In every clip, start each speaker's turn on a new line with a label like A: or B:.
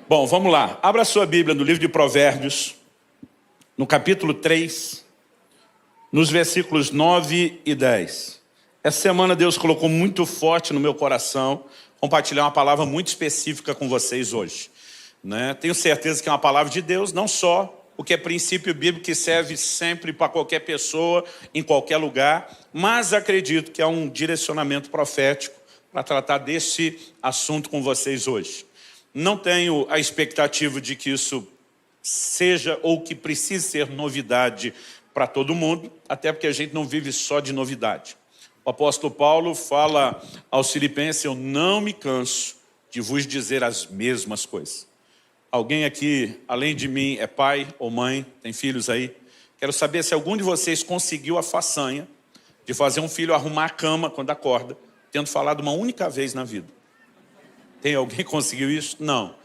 A: Bom, vamos lá. Abra a sua Bíblia no livro de Provérbios, no capítulo 3, nos versículos 9 e 10. Essa semana Deus colocou muito forte no meu coração compartilhar uma palavra muito específica com vocês hoje. Tenho certeza que é uma palavra de Deus, não só o que é princípio bíblico que serve sempre para qualquer pessoa, em qualquer lugar, mas acredito que é um direcionamento profético para tratar desse assunto com vocês hoje. Não tenho a expectativa de que isso seja ou que precise ser novidade para todo mundo, até porque a gente não vive só de novidade. O apóstolo Paulo fala aos Filipenses: eu não me canso de vos dizer as mesmas coisas. Alguém aqui, além de mim, é pai ou mãe, tem filhos aí? Quero saber se algum de vocês conseguiu a façanha de fazer um filho arrumar a cama quando acorda, tendo falado uma única vez na vida. Tem alguém que conseguiu isso? Não.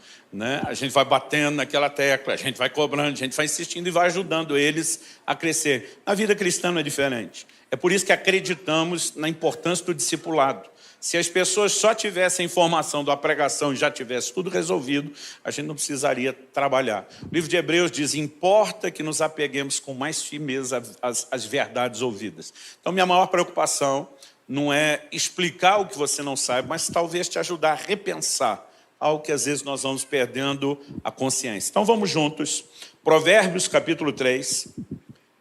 A: A gente vai batendo naquela tecla, a gente vai cobrando, a gente vai insistindo e vai ajudando eles a crescer. Na vida cristã não é diferente. É por isso que acreditamos na importância do discipulado. Se as pessoas só tivessem informação da pregação e já tivesse tudo resolvido, a gente não precisaria trabalhar. O livro de Hebreus diz: importa que nos apeguemos com mais firmeza às verdades ouvidas. Então, minha maior preocupação não é explicar o que você não sabe, mas talvez te ajudar a repensar algo que às vezes nós vamos perdendo a consciência. Então vamos juntos. Provérbios capítulo 3,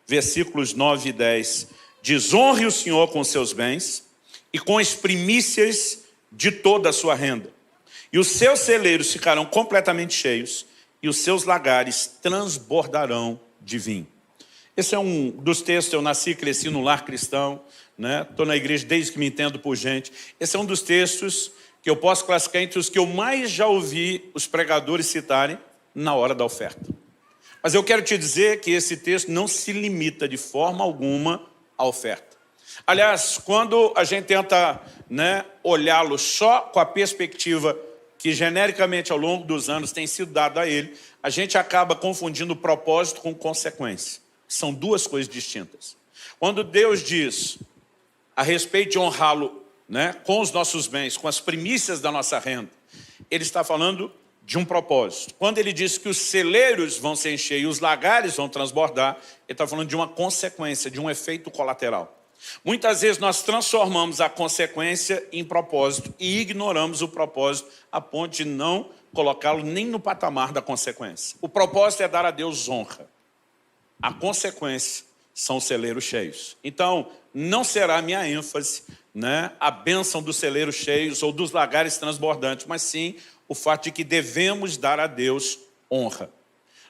A: versículos 9 e 10. Diz: honre o Senhor com seus bens e com as primícias de toda a sua renda. E os seus celeiros ficarão completamente cheios e os seus lagares transbordarão de vinho. Esse é um dos textos. Eu nasci e cresci no lar cristão, Estou na igreja desde que me entendo por gente. Esse é um dos textos que eu posso classificar entre os que eu mais já ouvi os pregadores citarem na hora da oferta. Mas eu quero te dizer que esse texto não se limita de forma alguma à oferta. Aliás, quando a gente tenta olhá-lo só com a perspectiva que genericamente ao longo dos anos tem sido dada a ele, a gente acaba confundindo propósito com consequência. São duas coisas distintas. Quando Deus diz a respeito de honrá-lo com os nossos bens, com as primícias da nossa renda, ele está falando de um propósito. Quando ele diz que os celeiros vão se encher e os lagares vão transbordar, ele está falando de uma consequência, de um efeito colateral. Muitas vezes nós transformamos a consequência em propósito e ignoramos o propósito a ponto de não colocá-lo nem no patamar da consequência. O propósito é dar a Deus honra. A consequência são os celeiros cheios. Então, não será a minha ênfase a bênção dos celeiros cheios ou dos lagares transbordantes, mas sim o fato de que devemos dar a Deus honra.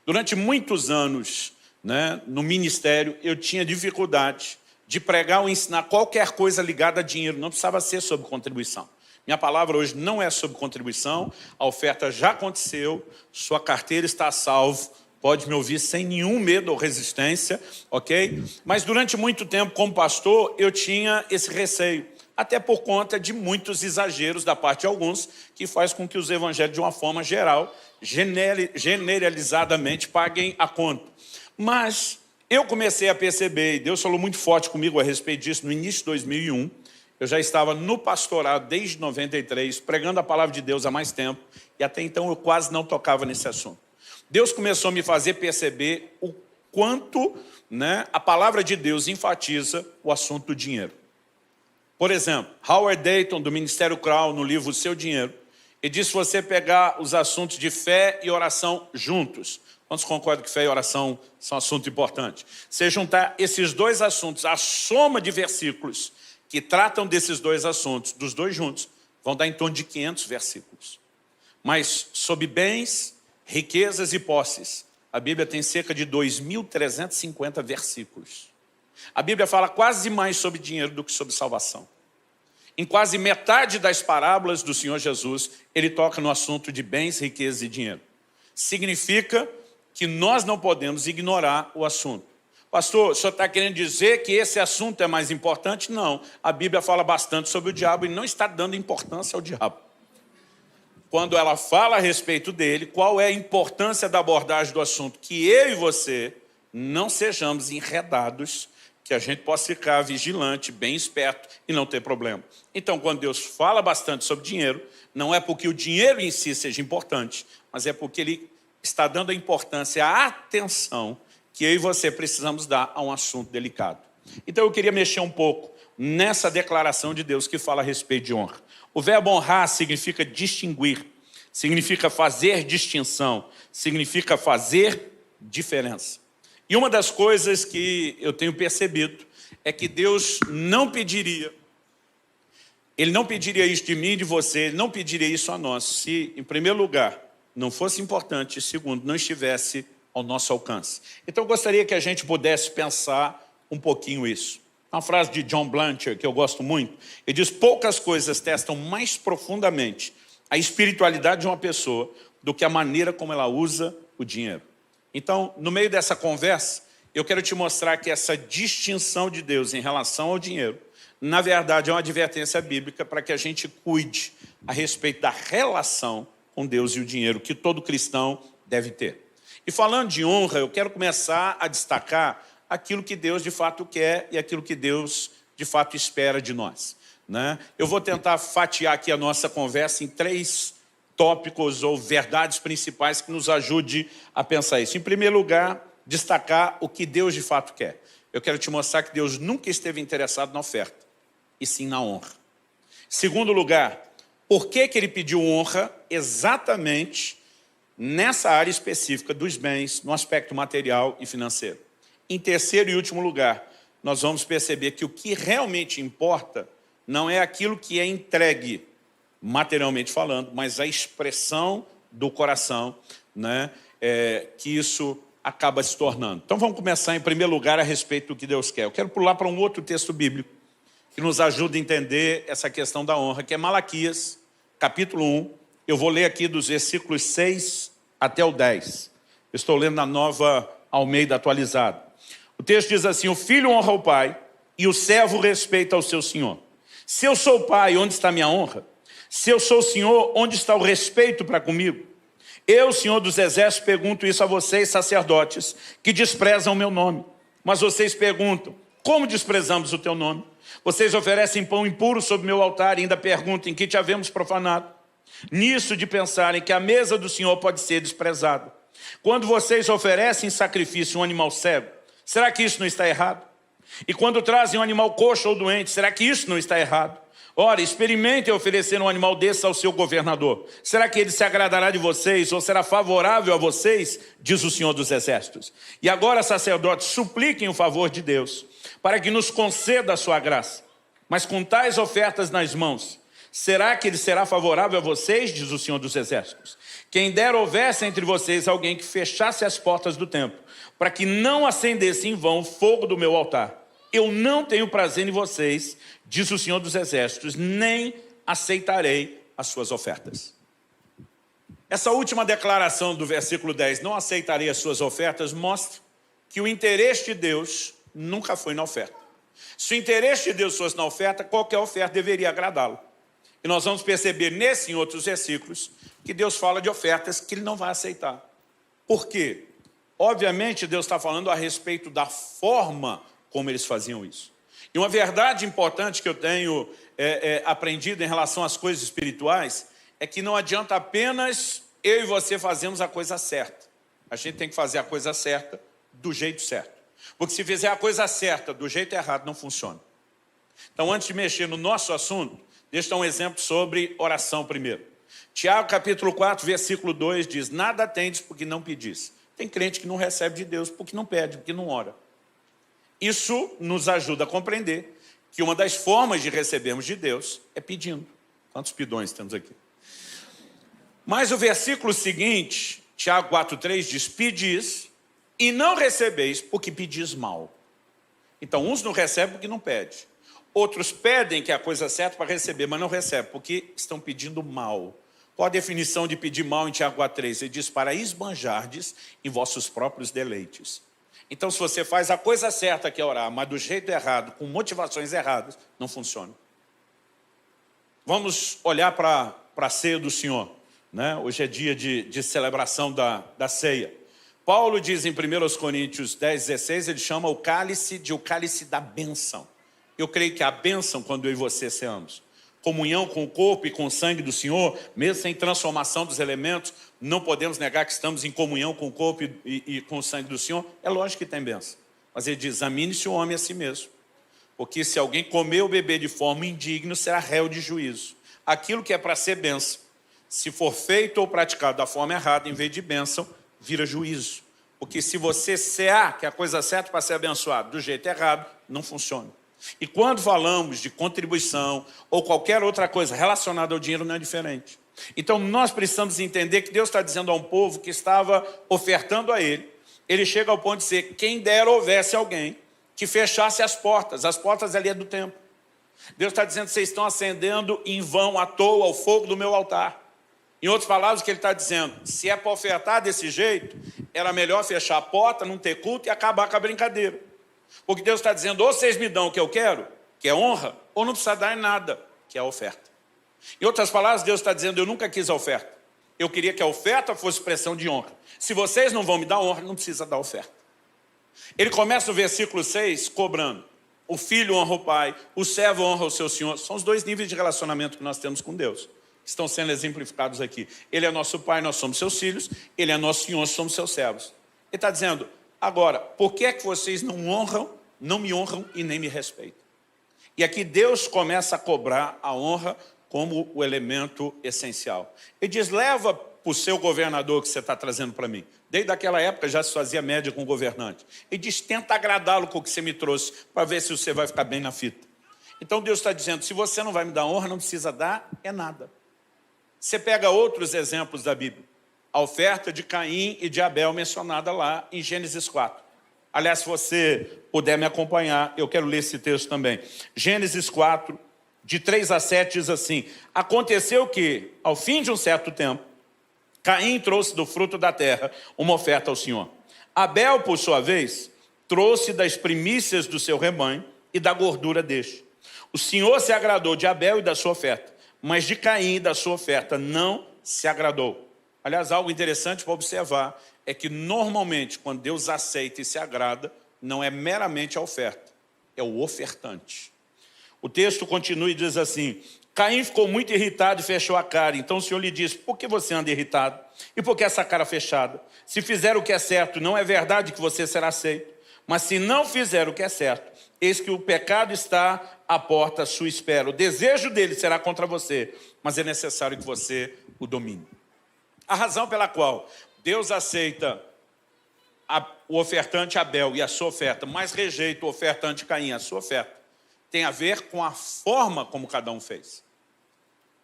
A: Durante muitos anos, no ministério, eu tinha dificuldade de pregar ou ensinar qualquer coisa ligada a dinheiro. Não precisava ser sobre contribuição. Minha palavra hoje não é sobre contribuição. A oferta já aconteceu, sua carteira está a salvo. Pode me ouvir sem nenhum medo ou resistência, ok? Mas durante muito tempo, como pastor, eu tinha esse receio. Até por conta de muitos exageros da parte de alguns, que faz com que os evangelhos, de uma forma geral, generalizadamente, paguem a conta. Mas eu comecei a perceber, e Deus falou muito forte comigo a respeito disso no início de 2001, eu já estava no pastorado desde 93, pregando a palavra de Deus há mais tempo, e até então eu quase não tocava nesse assunto. Deus começou a me fazer perceber o quanto a palavra de Deus enfatiza o assunto do dinheiro. Por exemplo, Howard Dayton, do Ministério Crown, no livro O Seu Dinheiro, ele diz: se você pegar os assuntos de fé e oração juntos, quantos concordam que fé e oração são assunto importante? Se juntar esses dois assuntos, a soma de versículos que tratam desses dois assuntos, dos dois juntos, vão dar em torno de 500 versículos. Mas sobre bens, riquezas e posses, a Bíblia tem cerca de 2.350 versículos. A Bíblia fala quase mais sobre dinheiro do que sobre salvação. Em quase metade das parábolas do Senhor Jesus, ele toca no assunto de bens, riquezas e dinheiro. Significa que nós não podemos ignorar o assunto. Pastor, o senhor está querendo dizer que esse assunto é mais importante? Não. A Bíblia fala bastante sobre o diabo e não está dando importância ao diabo. Quando ela fala a respeito dele, qual é a importância da abordagem do assunto? Que eu e você não sejamos enredados, que a gente possa ficar vigilante, bem esperto e não ter problema. Então, quando Deus fala bastante sobre dinheiro, não é porque o dinheiro em si seja importante, mas é porque Ele está dando a importância, a atenção que eu e você precisamos dar a um assunto delicado. Então, eu queria mexer um pouco nessa declaração de Deus que fala a respeito de honra. O verbo honrar significa distinguir, significa fazer distinção, significa fazer diferença. E uma das coisas que eu tenho percebido é que Deus não pediria, Ele não pediria isso de mim e de você, Ele não pediria isso a nós, se, em primeiro lugar, não fosse importante, e segundo, não estivesse ao nosso alcance. Então, eu gostaria que a gente pudesse pensar um pouquinho isso. Uma frase de John Blanchard, que eu gosto muito, ele diz: poucas coisas testam mais profundamente a espiritualidade de uma pessoa do que a maneira como ela usa o dinheiro. Então, no meio dessa conversa, eu quero te mostrar que essa distinção de Deus em relação ao dinheiro, na verdade, é uma advertência bíblica para que a gente cuide a respeito da relação com Deus e o dinheiro que todo cristão deve ter. E falando de honra, eu quero começar a destacar aquilo que Deus de fato quer e aquilo que Deus de fato espera de nós, né? Eu vou tentar fatiar aqui a nossa conversa em 3 tópicos ou verdades principais que nos ajude a pensar isso. Em primeiro lugar, destacar o que Deus de fato quer. Eu quero te mostrar que Deus nunca esteve interessado na oferta, e sim na honra. Em segundo lugar, por que Ele pediu honra exatamente nessa área específica dos bens, no aspecto material e financeiro. Em terceiro e último lugar, nós vamos perceber que o que realmente importa não é aquilo que é entregue, materialmente falando, mas a expressão do coração, né, que isso acaba se tornando. Então vamos começar em primeiro lugar a respeito do que Deus quer. Eu quero pular para um outro texto bíblico que nos ajuda a entender essa questão da honra, que é Malaquias, capítulo 1. Eu vou ler aqui dos versículos 6 até o 10. Eu estou lendo na Nova Almeida atualizada. O texto diz assim: o filho honra o pai e o servo respeita ao seu senhor. Se eu sou pai, onde está minha honra? Se eu sou senhor, onde está o respeito para comigo? Eu, Senhor dos Exércitos, pergunto isso a vocês, sacerdotes, que desprezam o meu nome. Mas vocês perguntam: como desprezamos o teu nome? Vocês oferecem pão impuro sobre meu altar e ainda perguntam: em que te havemos profanado? Nisso de pensarem que a mesa do Senhor pode ser desprezada. Quando vocês oferecem em sacrifício um animal cego, será que isso não está errado? E quando trazem um animal coxo ou doente, será que isso não está errado? Ora, experimentem oferecer um animal desse ao seu governador. Será que ele se agradará de vocês ou será favorável a vocês? Diz o Senhor dos Exércitos. E agora, sacerdotes, supliquem o favor de Deus, para que nos conceda a sua graça. Mas com tais ofertas nas mãos, será que ele será favorável a vocês? Diz o Senhor dos Exércitos. Quem dera houvesse entre vocês alguém que fechasse as portas do templo, para que não acendesse em vão o fogo do meu altar. Eu não tenho prazer em vocês, diz o Senhor dos Exércitos, nem aceitarei as suas ofertas. Essa última declaração do versículo 10, não aceitarei as suas ofertas, mostra que o interesse de Deus nunca foi na oferta. Se o interesse de Deus fosse na oferta, qualquer oferta deveria agradá-lo. E nós vamos perceber nesse e em outros versículos que Deus fala de ofertas que Ele não vai aceitar. Por quê? Obviamente, Deus está falando a respeito da forma como eles faziam isso. E uma verdade importante que eu tenho aprendido em relação às coisas espirituais é que não adianta apenas eu e você fazermos a coisa certa. A gente tem que fazer a coisa certa do jeito certo. Porque se fizer a coisa certa do jeito errado, não funciona. Então, antes de mexer no nosso assunto, deixa eu dar um exemplo sobre oração primeiro. Tiago, capítulo 4, versículo 2 diz: nada tendes porque não pedis. Tem crente que não recebe de Deus porque não pede, porque não ora. Isso nos ajuda a compreender que uma das formas de recebermos de Deus é pedindo. Quantos pidões temos aqui? Mas o versículo seguinte, Tiago 4,3 diz: pedis e não recebeis porque pedis mal. Então, uns não recebem porque não pedem. Outros pedem que é a coisa certa para receber, mas não recebem porque estão pedindo mal. Qual a definição de pedir mal em Tiago 4,3? Ele diz: para esbanjardes em vossos próprios deleites. Então, se você faz a coisa certa que é orar, mas do jeito errado, com motivações erradas, não funciona. Vamos olhar para a ceia do Senhor, né? Hoje é dia de celebração da ceia. Paulo diz em 1 Coríntios 10:16, ele chama o cálice de o cálice da bênção. Eu creio que a bênção, quando eu e você ceamos, comunhão com o corpo e com o sangue do Senhor, mesmo sem transformação dos elementos, não podemos negar que estamos em comunhão com o corpo e com o sangue do Senhor. É lógico que tem bênção. Mas ele diz, examine-se o homem a si mesmo. Porque se alguém comer ou beber de forma indigna, será réu de juízo. Aquilo que é para ser bênção, se for feito ou praticado da forma errada, em vez de bênção, vira juízo. Porque se você cear, que é a coisa certa para ser abençoado, do jeito errado, não funciona. E quando falamos de contribuição ou qualquer outra coisa relacionada ao dinheiro, não é diferente. Então nós precisamos entender que Deus está dizendo a um povo que estava ofertando a ele chega ao ponto de dizer, quem dera houvesse alguém que fechasse as portas ali é do templo. Deus está dizendo, vocês estão acendendo em vão, à toa, o fogo do meu altar. Em outras palavras, o que ele está dizendo, se é para ofertar desse jeito, era melhor fechar a porta, não ter culto e acabar com a brincadeira. Porque Deus está dizendo, ou vocês me dão o que eu quero, que é honra, ou não precisa dar nada, que é a oferta. Em outras palavras, Deus está dizendo, eu nunca quis a oferta. Eu queria que a oferta fosse expressão de honra. Se vocês não vão me dar honra, não precisa dar oferta. Ele começa no versículo 6, cobrando. O filho honra o pai, o servo honra o seu senhor. São os dois níveis de relacionamento que nós temos com Deus. Estão sendo exemplificados aqui. Ele é nosso pai, nós somos seus filhos. Ele é nosso senhor, nós somos seus servos. Ele está dizendo, agora, por que é que vocês não me honram e nem me respeitam? E aqui Deus começa a cobrar a honra como o elemento essencial. Ele diz, leva para o seu governador que você está trazendo para mim. Desde aquela época já se fazia média com o governante. Ele diz, tenta agradá-lo com o que você me trouxe, para ver se você vai ficar bem na fita. Então Deus está dizendo, se você não vai me dar honra, não precisa dar, é nada. Você pega outros exemplos da Bíblia. A oferta de Caim e de Abel mencionada lá em Gênesis 4. Aliás, se você puder me acompanhar, eu quero ler esse texto também. Gênesis 4, de 3 a 7, diz assim, aconteceu que, ao fim de um certo tempo, Caim trouxe do fruto da terra uma oferta ao Senhor. Abel, por sua vez, trouxe das primícias do seu rebanho e da gordura deste. O Senhor se agradou de Abel e da sua oferta, mas de Caim e da sua oferta não se agradou. Aliás, algo interessante para observar é que normalmente quando Deus aceita e se agrada, não é meramente a oferta, é o ofertante. O texto continua e diz assim, Caim ficou muito irritado e fechou a cara. Então o Senhor lhe disse, por que você anda irritado? E por que essa cara fechada? Se fizer o que é certo, não é verdade que você será aceito. Mas se não fizer o que é certo, eis que o pecado está à porta à sua espera. O desejo dele será contra você, mas é necessário que você o domine. A razão pela qual Deus aceita o ofertante Abel e a sua oferta, mas rejeita o ofertante Caim e a sua oferta, tem a ver com a forma como cada um fez.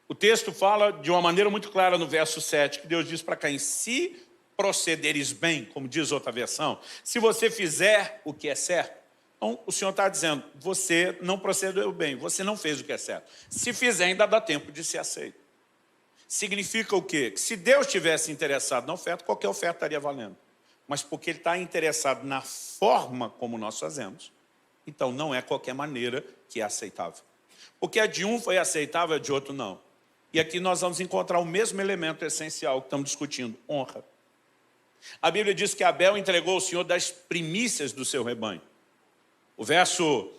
A: O texto fala de uma maneira muito clara no verso 7, que Deus diz para Caim, se procederes bem, como diz outra versão, se você fizer o que é certo, então o Senhor está dizendo, você não procedeu bem, você não fez o que é certo. Se fizer, ainda dá tempo de ser aceito. Significa o quê? Que se Deus tivesse interessado na oferta, qualquer oferta estaria valendo. Mas porque Ele está interessado na forma como nós fazemos, então não é qualquer maneira que é aceitável. Porque a de um foi aceitável, a de outro não. E aqui nós vamos encontrar o mesmo elemento essencial que estamos discutindo, honra. A Bíblia diz que Abel entregou ao Senhor das primícias do seu rebanho. O verso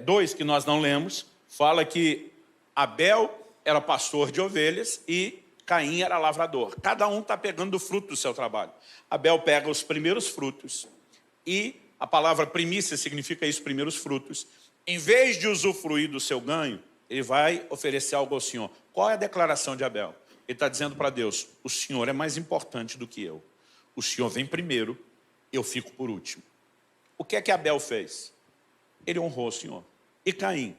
A: 2, que nós não lemos, fala que Abel era pastor de ovelhas e Caim era lavrador. Cada um está pegando o fruto do seu trabalho. Abel pega os primeiros frutos e a palavra primícia significa isso, primeiros frutos. Em vez de usufruir do seu ganho, ele vai oferecer algo ao Senhor. Qual é a declaração de Abel? Ele está dizendo para Deus, o Senhor é mais importante do que eu. O Senhor vem primeiro, eu fico por último. O que é que Abel fez? Ele honrou o Senhor. E Caim?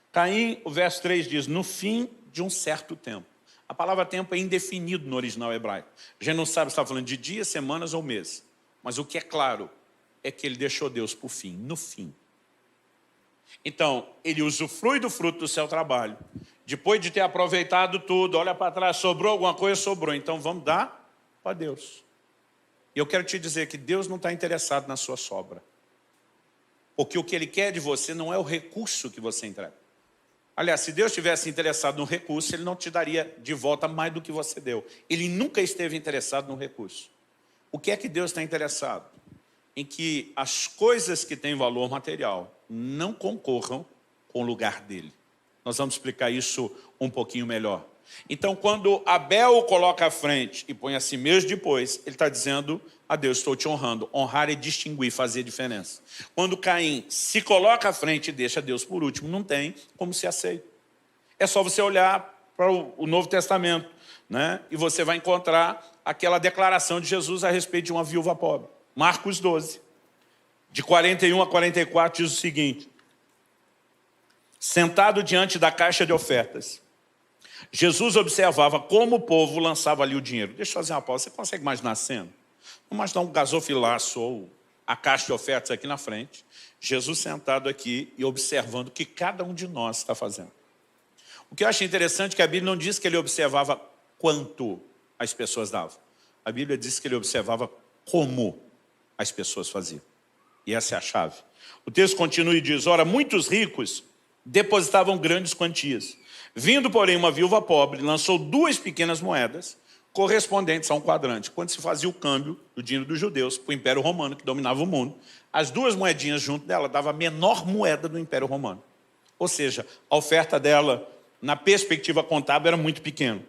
A: Caim, o verso 3 diz, no fim de um certo tempo. A palavra tempo é indefinido no original hebraico. A gente não sabe se está falando de dias, semanas ou meses. Mas o que é claro é que ele deixou Deus por fim, no fim. Então, ele usufrui do fruto do seu trabalho. Depois de ter aproveitado tudo, olha para trás, sobrou alguma coisa? Sobrou. Então vamos dar para Deus. E eu quero te dizer que Deus não está interessado na sua sobra. Porque o que Ele quer de você não é o recurso que você entrega. Aliás, se Deus tivesse interessado no recurso, Ele não te daria de volta mais do que você deu. Ele nunca esteve interessado no recurso. O que é que Deus está interessado? Em que as coisas que têm valor material não concorram com o lugar dele. Nós vamos explicar isso um pouquinho melhor. Então, quando Abel o coloca à frente e põe a si mesmo depois, ele está dizendo a Deus, estou te honrando. Honrar é distinguir, fazer diferença. Quando Caim se coloca à frente e deixa Deus por último, não tem como se aceita. É só você olhar para o Novo Testamento, né? E você vai encontrar aquela declaração de Jesus a respeito de uma viúva pobre. Marcos 12, de 41 a 44, diz o seguinte: sentado diante da caixa de ofertas, Jesus observava como o povo lançava ali o dinheiro. Deixa eu fazer uma pausa. Você consegue imaginar a cena? Vamos imaginar um gasofilaço ou a caixa de ofertas aqui na frente. Jesus sentado aqui e observando o que cada um de nós está fazendo. O que eu acho interessante é que a Bíblia não diz que ele observava quanto as pessoas davam. A Bíblia diz que ele observava como as pessoas faziam. E essa é a chave. O texto continua e diz, ora, muitos ricos depositavam grandes quantias. Vindo, porém, uma viúva pobre, lançou 2 pequenas moedas, correspondentes a um quadrante. Quando se fazia o câmbio do dinheiro dos judeus para o Império Romano, que dominava o mundo, as 2 moedinhas junto dela davam a menor moeda do Império Romano. Ou seja, a oferta dela, na perspectiva contábil, era muito pequena.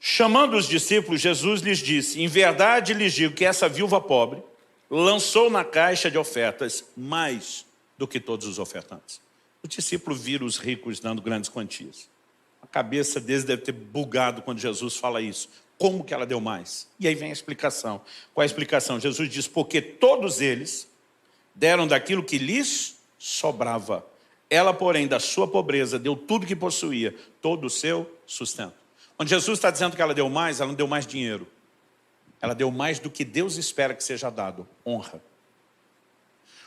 A: Chamando os discípulos, Jesus lhes disse, em verdade lhes digo que essa viúva pobre lançou na caixa de ofertas mais do que todos os ofertantes. O discípulo vira os ricos dando grandes quantias. A cabeça deles deve ter bugado quando Jesus fala isso. Como que ela deu mais? E aí vem a explicação. Qual é a explicação? Jesus diz, porque todos eles deram daquilo que lhes sobrava. Ela, porém, da sua pobreza, deu tudo que possuía, todo o seu sustento. Quando Jesus está dizendo que ela não deu mais dinheiro. Ela deu mais do que Deus espera que seja dado, honra.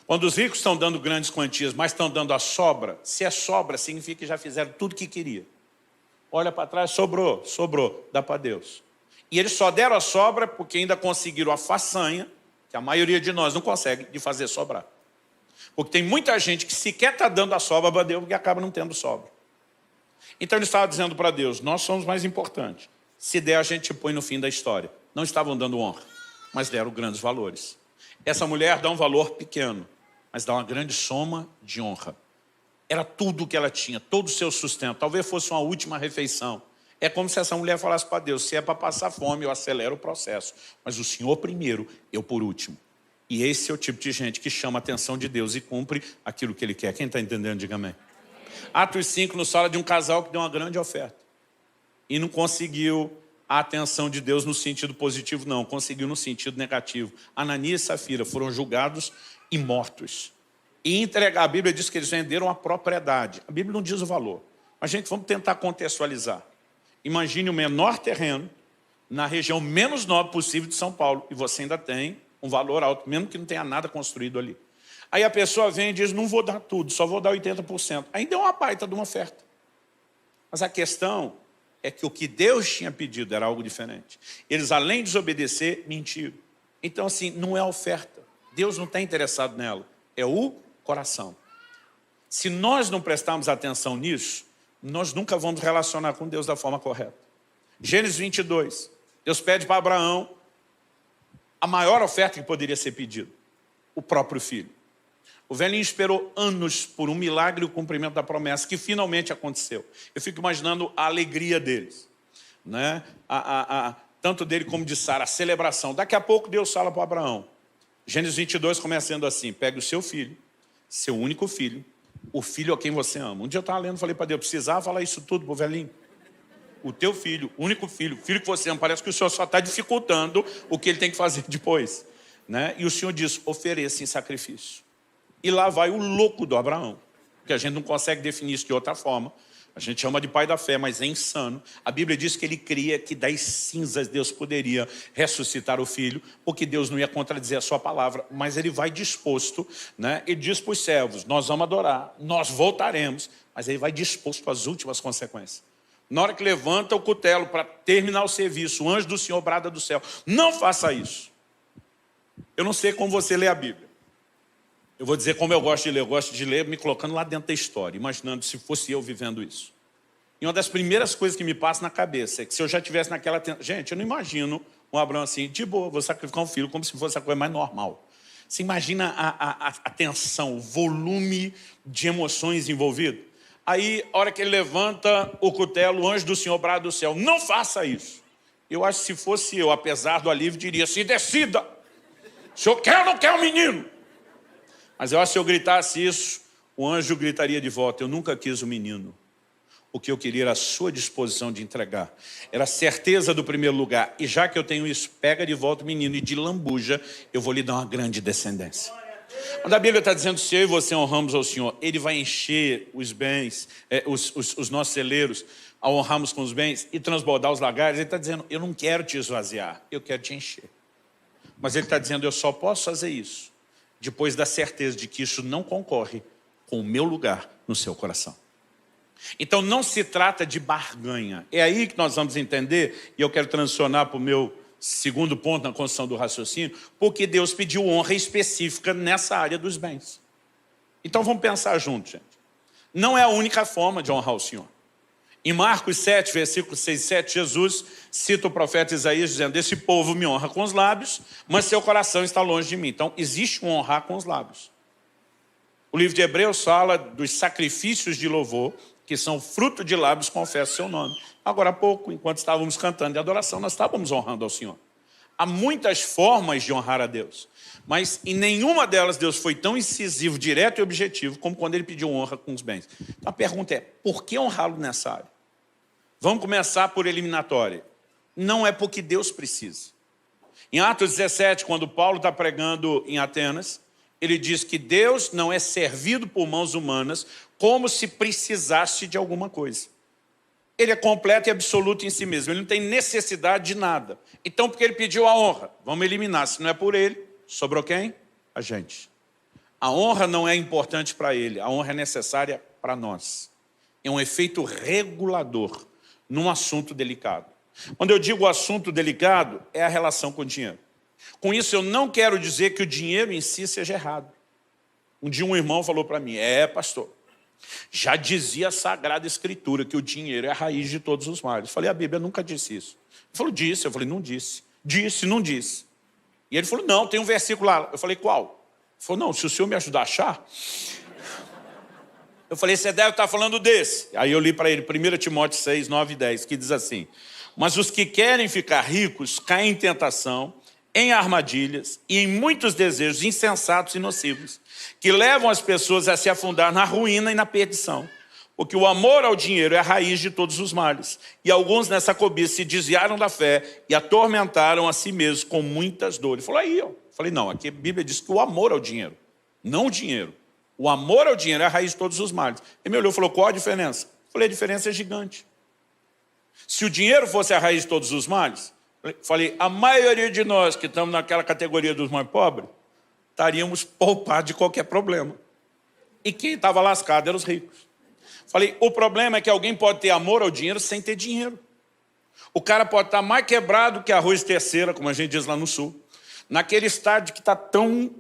A: Quando os ricos estão dando grandes quantias, mas estão dando a sobra, se é sobra, significa que já fizeram tudo o que queria. Olha para trás, sobrou, dá para Deus. E eles só deram a sobra porque ainda conseguiram a façanha, que a maioria de nós não consegue, de fazer sobrar. Porque tem muita gente que sequer está dando a sobra para Deus, porque acaba não tendo sobra. Então ele estava dizendo para Deus, nós somos mais importantes. Se der, a gente põe no fim da história. Não estavam dando honra, mas deram grandes valores. Essa mulher dá um valor pequeno, mas dá uma grande soma de honra. Era tudo o que ela tinha, todo o seu sustento. Talvez fosse uma última refeição. É como se essa mulher falasse para Deus, se é para passar fome, eu acelero o processo. Mas o Senhor primeiro, eu por último. E esse é o tipo de gente que chama a atenção de Deus e cumpre aquilo que Ele quer. Quem está entendendo, diga amém. Atos 5 nos fala de um casal que deu uma grande oferta. E não conseguiu a atenção de Deus no sentido positivo, não. Conseguiu no sentido negativo. Ananias e Safira foram julgados e mortos. E entregar, a Bíblia diz que eles venderam a propriedade. A Bíblia não diz o valor. Mas, gente, vamos tentar contextualizar. Imagine o menor terreno na região menos nobre possível de São Paulo. E você ainda tem um valor alto, mesmo que não tenha nada construído ali. Aí a pessoa vem e diz, não vou dar tudo, só vou dar 80%. Ainda é uma baita de uma oferta. Mas a questão é que o que Deus tinha pedido era algo diferente. Eles, além de desobedecer, mentiram. Então, assim, não é a oferta. Deus não está interessado nela. É o coração. Se nós não prestarmos atenção nisso, nós nunca vamos relacionar com Deus da forma correta. Gênesis 22. Deus pede para Abraão a maior oferta que poderia ser pedida. O próprio filho. O velhinho esperou anos por um milagre e o cumprimento da promessa, que finalmente aconteceu. Eu fico imaginando a alegria deles. Né? Tanto dele como de Sara, a celebração. Daqui a pouco Deus fala para Abraão. Gênesis 22 começando assim, pegue o seu filho, seu único filho, o filho a quem você ama. Um dia eu estava lendo e falei para Deus, precisava falar isso tudo para o velhinho? O teu filho, único filho, filho que você ama, parece que o Senhor só está dificultando o que ele tem que fazer depois. Né? E o Senhor diz, ofereça em sacrifício. E lá vai o louco do Abraão, porque a gente não consegue definir isso de outra forma. A gente chama de pai da fé, mas é insano. A Bíblia diz que ele cria que das cinzas Deus poderia ressuscitar o filho, porque Deus não ia contradizer a sua palavra, mas ele vai disposto, né? E diz para os servos, nós vamos adorar, nós voltaremos, mas ele vai disposto às últimas consequências. Na hora que levanta o cutelo para terminar o serviço, o anjo do Senhor brada do céu, não faça isso. Eu não sei como você lê a Bíblia. Eu vou dizer como eu gosto de ler. Eu gosto de ler me colocando lá dentro da história, imaginando se fosse eu vivendo isso. E uma das primeiras coisas que me passa na cabeça é que se eu já estivesse naquela... Gente, eu não imagino com Abraão assim, de boa, vou sacrificar um filho como se fosse a coisa mais normal. Você imagina a tensão, o volume de emoções envolvido? Aí, a hora que ele levanta o cutelo, o anjo do Senhor brada do céu, não faça isso. Eu acho que se fosse eu, apesar do alívio, diria, se decida. O senhor quer ou não quer o menino? Mas eu acho que se eu gritasse isso, o anjo gritaria de volta, eu nunca quis o menino. O que eu queria era a sua disposição de entregar. Era a certeza do primeiro lugar. E já que eu tenho isso, pega de volta o menino e de lambuja, eu vou lhe dar uma grande descendência. Quando a Bíblia está dizendo, se eu e você honramos ao Senhor, Ele vai encher os bens, os nossos celeiros, ao honrarmos com os bens e transbordar os lagares. Ele está dizendo, eu não quero te esvaziar, eu quero te encher. Mas Ele está dizendo, eu só posso fazer isso depois da certeza de que isso não concorre com o meu lugar no seu coração. Então não se trata de barganha. É aí que nós vamos entender, e eu quero transicionar para o meu segundo ponto na construção do raciocínio, porque Deus pediu honra específica nessa área dos bens. Então vamos pensar juntos, gente. Não é a única forma de honrar o Senhor. Em Marcos 7, versículos 6 e 7, Jesus cita o profeta Isaías dizendo, esse povo me honra com os lábios, mas seu coração está longe de mim. Então existe um honrar com os lábios. O livro de Hebreus fala dos sacrifícios de louvor, que são fruto de lábios, confessa seu nome. Agora há pouco, enquanto estávamos cantando de adoração, nós estávamos honrando ao Senhor. Há muitas formas de honrar a Deus, mas em nenhuma delas Deus foi tão incisivo, direto e objetivo, como quando Ele pediu honra com os bens. Então a pergunta é, por que honrá-lo nessa área? Vamos começar por eliminatória. Não é porque Deus precisa. Em Atos 17, quando Paulo está pregando em Atenas, ele diz que Deus não é servido por mãos humanas como se precisasse de alguma coisa. Ele é completo e absoluto em si mesmo. Ele não tem necessidade de nada. Então, porque ele pediu a honra, vamos eliminar. Se não é por ele, sobrou quem? A gente. A honra não é importante para ele. A honra é necessária para nós. É um efeito regulador num assunto delicado. Quando eu digo assunto delicado, é a relação com o dinheiro. Com isso, eu não quero dizer que o dinheiro em si seja errado. Um dia um irmão falou para mim, pastor, já dizia a Sagrada Escritura que o dinheiro é a raiz de todos os males. Eu falei, a Bíblia nunca disse isso. Ele falou, disse. Eu falei, não disse. Disse, não disse. E ele falou, não, tem um versículo lá. Eu falei, qual? Ele falou, não, se o senhor me ajudar a achar. Eu falei, você deve estar falando desse. Aí eu li para ele, 1 Timóteo 6, 9 e 10, que diz assim, mas os que querem ficar ricos caem em tentação, em armadilhas e em muitos desejos insensatos e nocivos, que levam as pessoas a se afundar na ruína e na perdição. Porque o amor ao dinheiro é a raiz de todos os males. E alguns nessa cobiça se desviaram da fé e atormentaram a si mesmos com muitas dores. Ele falou, aí, ó. Eu falei, não, aqui a Bíblia diz que o amor ao dinheiro, não o dinheiro. O amor ao dinheiro é a raiz de todos os males. Ele me olhou e falou, qual a diferença? Eu falei, a diferença é gigante. Se o dinheiro fosse a raiz de todos os males, falei, a maioria de nós que estamos naquela categoria dos mais pobres, estaríamos poupados de qualquer problema. E quem estava lascado eram os ricos. Falei, o problema é que alguém pode ter amor ao dinheiro sem ter dinheiro. O cara pode estar mais quebrado que arroz terceira, como a gente diz lá no sul. Naquele estádio que está tão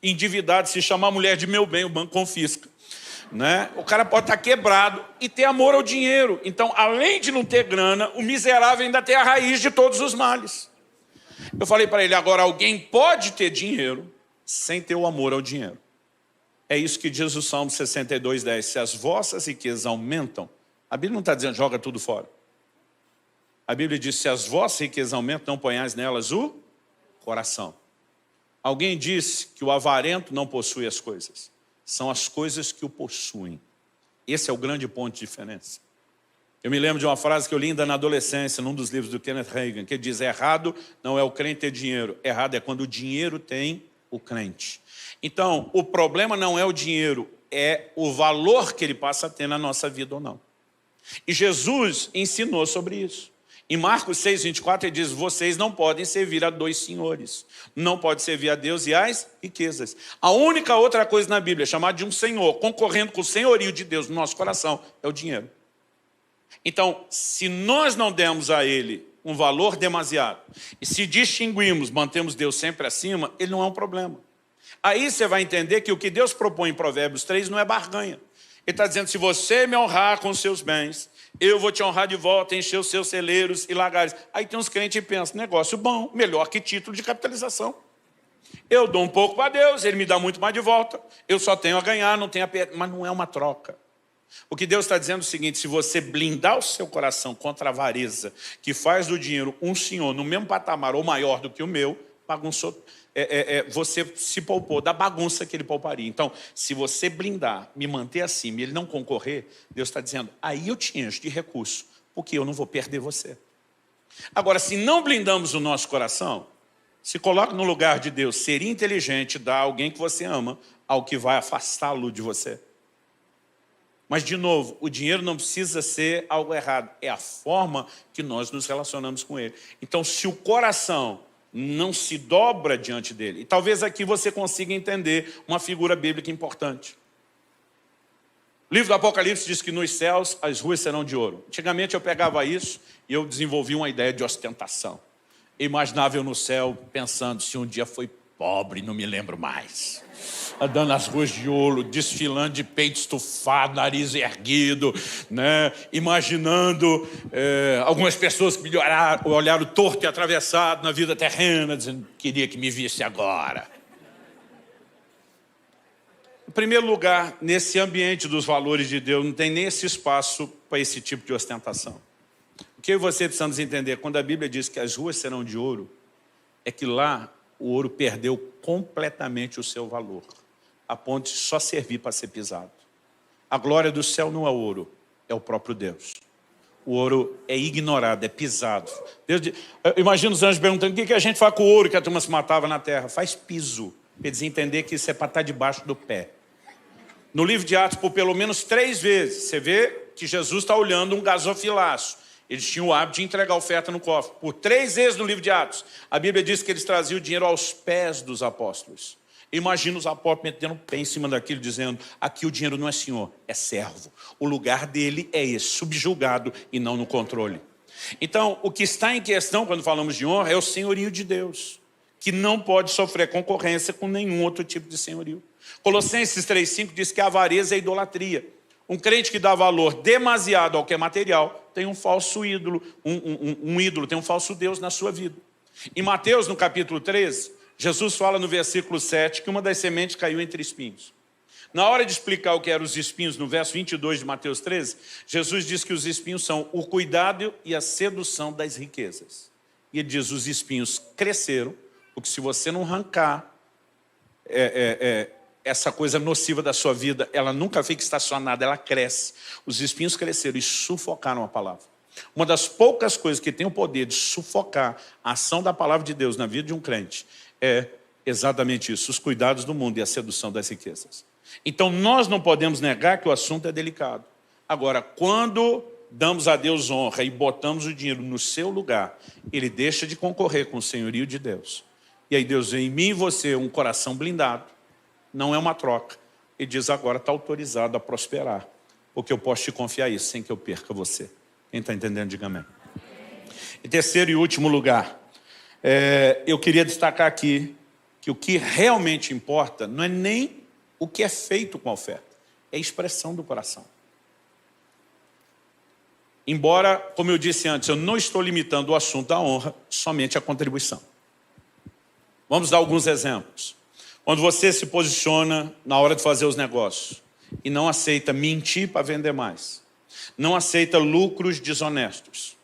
A: endividado, se chamar a mulher de meu bem, o banco confisca. Né? O cara pode estar quebrado e ter amor ao dinheiro. Então, além de não ter grana, o miserável ainda tem a raiz de todos os males. Eu falei para ele, agora alguém pode ter dinheiro sem ter o amor ao dinheiro. É isso que diz o Salmo 62, 10. Se as vossas riquezas aumentam, a Bíblia não está dizendo joga tudo fora. A Bíblia diz, se as vossas riquezas aumentam, não ponhais nelas o coração. Alguém disse que o avarento não possui as coisas. São as coisas que o possuem. Esse é o grande ponto de diferença. Eu me lembro de uma frase que eu li ainda na adolescência, num dos livros do Kenneth Hagin, que diz, errado não é o crente ter dinheiro, errado é quando o dinheiro tem o crente. Então, o problema não é o dinheiro, é o valor que ele passa a ter na nossa vida ou não. E Jesus ensinou sobre isso. Em Marcos 6, 24, ele diz, vocês não podem servir a dois senhores. Não pode servir a Deus e às riquezas. A única outra coisa na Bíblia, chamada de um senhor, concorrendo com o senhorio de Deus no nosso coração, é o dinheiro. Então, se nós não demos a ele um valor demasiado, e se distinguimos, mantemos Deus sempre acima, ele não é um problema. Aí você vai entender que o que Deus propõe em Provérbios 3 não é barganha. Ele está dizendo, se você me honrar com os seus bens, eu vou te honrar de volta, encher os seus celeiros e lagares. Aí tem uns crentes que pensam, negócio bom, melhor que título de capitalização. Eu dou um pouco para Deus, Ele me dá muito mais de volta. Eu só tenho a ganhar, não tenho a perder. Mas não é uma troca. O que Deus está dizendo é o seguinte, se você blindar o seu coração contra a avareza, que faz do dinheiro um senhor no mesmo patamar ou maior do que o meu, bagunçou, você se poupou da bagunça que ele pouparia. Então, se você blindar, me manter acima e ele não concorrer, Deus está dizendo, aí eu te encho de recurso, porque eu não vou perder você. Agora, se não blindamos o nosso coração, se coloca no lugar de Deus, seria inteligente dar a alguém que você ama algo que vai afastá-lo de você. Mas, de novo, o dinheiro não precisa ser algo errado, é a forma que nós nos relacionamos com ele. Então, se o coração não se dobra diante dele, e talvez aqui você consiga entender uma figura bíblica importante. O livro do Apocalipse diz que nos céus as ruas serão de ouro. Antigamente eu pegava isso e eu desenvolvi uma ideia de ostentação. Eu imaginava eu no céu pensando, se um dia foi pobre, não me lembro mais. Andando nas ruas de ouro, desfilando de peito estufado, nariz erguido, né? Imaginando algumas pessoas que me olharam torto e atravessado na vida terrena, dizendo, queria que me visse agora. Em primeiro lugar, nesse ambiente dos valores de Deus, não tem nem esse espaço para esse tipo de ostentação. O que você precisamos entender, quando a Bíblia diz que as ruas serão de ouro, é que lá o ouro perdeu completamente o seu valor, a ponto de só servir para ser pisado. A glória do céu não é o ouro, é o próprio Deus. O ouro é ignorado, é pisado. Imagina os anjos perguntando, o que a gente faz com o ouro que a turma se matava na terra? Faz piso, para eles entenderem que isso é para estar debaixo do pé. No livro de Atos, por pelo menos 3 vezes, você vê que Jesus está olhando um gasofilaço. Eles tinham o hábito de entregar oferta no cofre. Por 3 vezes no livro de Atos, a Bíblia diz que eles traziam o dinheiro aos pés dos apóstolos. Imagina os apóstolos metendo o pé em cima daquilo, dizendo, aqui o dinheiro não é senhor, é servo. O lugar dele é esse, subjugado e não no controle. Então, o que está em questão quando falamos de honra é o senhorio de Deus, que não pode sofrer concorrência com nenhum outro tipo de senhorio. Colossenses 3,5 diz que a avareza é idolatria. Um crente que dá valor demasiado ao que é material tem um falso ídolo, um ídolo, tem um falso Deus na sua vida. Em Mateus, no capítulo 13, Jesus fala no versículo 7 que uma das sementes caiu entre espinhos. Na hora de explicar o que eram os espinhos, no verso 22 de Mateus 13, Jesus diz que os espinhos são o cuidado e a sedução das riquezas. E ele diz, os espinhos cresceram, porque se você não arrancar essa coisa nociva da sua vida, ela nunca fica estacionada, ela cresce. Os espinhos cresceram e sufocaram a palavra. Uma das poucas coisas que tem o poder de sufocar a ação da palavra de Deus na vida de um crente é exatamente isso, os cuidados do mundo e a sedução das riquezas. Então nós não podemos negar que o assunto é delicado. Agora, quando damos a Deus honra e botamos o dinheiro no seu lugar, ele deixa de concorrer com o senhorio de Deus. E aí Deus vê em mim e você um coração blindado, não é uma troca. Ele diz, agora está autorizado a prosperar, porque eu posso te confiar isso sem que eu perca você. Quem está entendendo, diga amém. Em terceiro e último lugar, eu queria destacar aqui que o que realmente importa não é nem o que é feito com a oferta, é a expressão do coração. Embora, como eu disse antes, eu não estou limitando o assunto da honra somente à contribuição. Vamos dar alguns exemplos. Quando você se posiciona na hora de fazer os negócios e não aceita mentir para vender mais, não aceita lucros desonestos.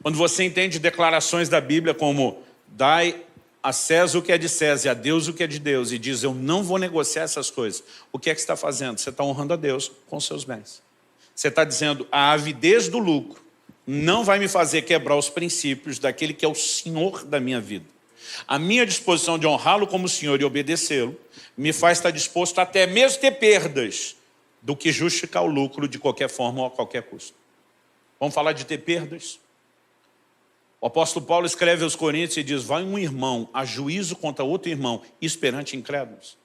A: Quando você entende declarações da Bíblia como dai a César o que é de César e a Deus o que é de Deus, e diz eu não vou negociar essas coisas, o que é que você está fazendo? Você está honrando a Deus com seus bens. Você está dizendo a avidez do lucro não vai me fazer quebrar os princípios daquele que é o Senhor da minha vida. A minha disposição de honrá-lo como Senhor e obedecê-lo me faz estar disposto até mesmo ter perdas do que justificar o lucro de qualquer forma ou a qualquer custo. Vamos falar de ter perdas? O apóstolo Paulo escreve aos Coríntios e diz, vai um irmão a juízo contra outro irmão, isso perante incrédulos.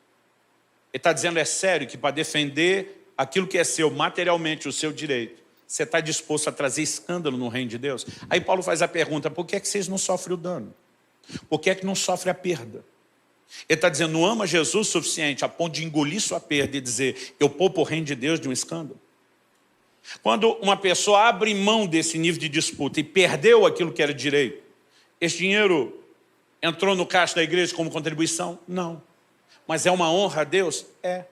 A: Ele está dizendo, é sério que para defender aquilo que é seu, materialmente, o seu direito, você está disposto a trazer escândalo no reino de Deus? Aí Paulo faz a pergunta, por que é que vocês não sofrem o dano? Por que é que não sofre a perda? Ele está dizendo, não ama Jesus o suficiente a ponto de engolir sua perda e dizer, eu poupo o reino de Deus de um escândalo. Quando uma pessoa abre mão desse nível de disputa e perdeu aquilo que era direito, esse dinheiro entrou no caixa da igreja como contribuição? Não. Mas é uma honra a Deus? É.